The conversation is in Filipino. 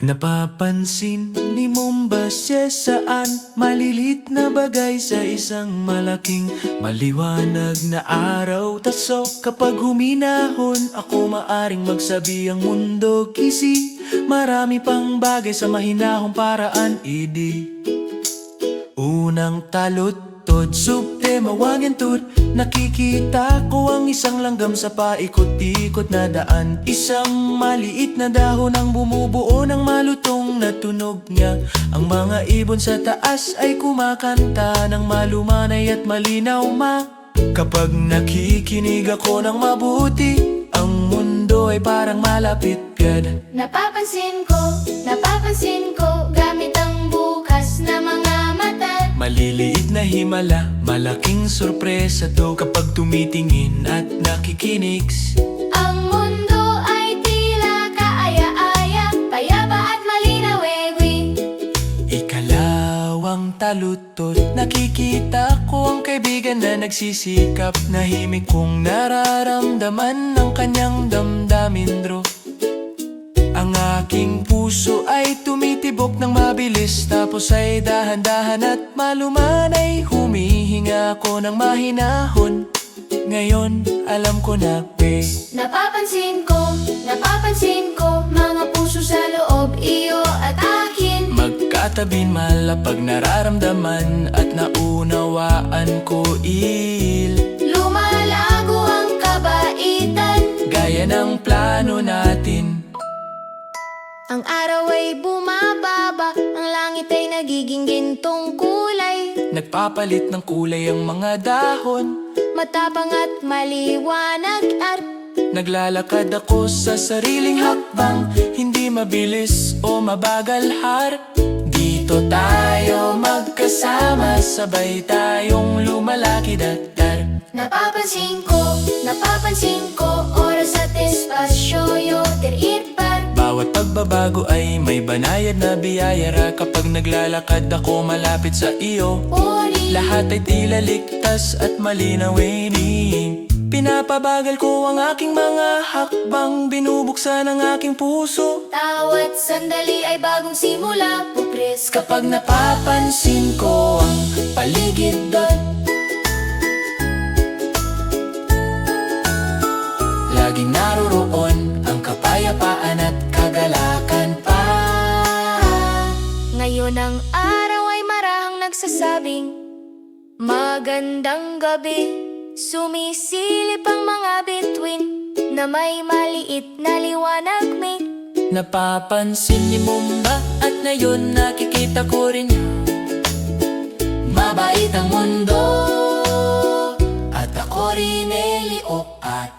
Napapansin ni Mumba siya saan malilit na bagay sa isang malaking maliwanag na araw. Taso kapag huminahon ako maaring magsabi ang mundo kisi. Marami pang bagay sa mahinahong paraan idi. Unang talutod, subte mawagintod. Nakikita ko ang isang langgam sa paikot-ikot na daan. Isang maliit na dahon ang bumubuo ng malutong na tunog niya. Ang mga ibon sa taas ay kumakanta ng malumanay at malinaw Kapag nakikinig ako ng mabuti, ang mundo ay parang malapit piyad. Napapansin ko, gamit ang bukas na mga mata. Maliliit na himala, malaking sorpresa to kapag tumitingin at nakikinig. Ang mundo ay tila kaaya-aya, payapa at malinaw Ikalawang talutod, nakikita ko ang kaibigan na nagsisikap. Nahimik kong nararamdaman ng kanyang damdamin dro. Ang aking puso ay tumitibok ng mabilis, tapos ay dahan-dahan at malumanay. Humihinga ako ng mahinahon, ngayon alam ko na Napapansin ko, mga puso sa loob, iyo at akin. Magkatabi malapag nararamdaman at naunawaan ko Lumalago ang kabaitan, gaya ng plano natin. ang araw ay bumababa, ang langit ay nagiging gintong kulay. Nagpapalit ng kulay ang mga dahon, Matapang at maliwanag at naglalakad ako sa sariling hakbang. Hindi mabilis o mabagal dito tayo magkasama, sabay tayong lumalakid at Napapansin ko, oras at espasyo yotiripar. Bawat pagbabago ay may banayad na biyayara. Kapag naglalakad ako malapit sa iyo, lahat ay tila ligtas at malinaw Pinapabagal ko ang aking mga hakbang, binubuksan ang aking puso. Tawat sandali ay bagong simula, pupres Kapag napapansin ko ang paligid doon, laging naroroon ang kapayapaan at kagalakan pa. Ngayon ang araw ay marahang nagsasabing magandang gabi. Sumisilip ang mga bituin na may maliit na liwanag Napapansin ni Mumba at ngayon nakikita ko rin mabait ang mundo. At ako rin Elio at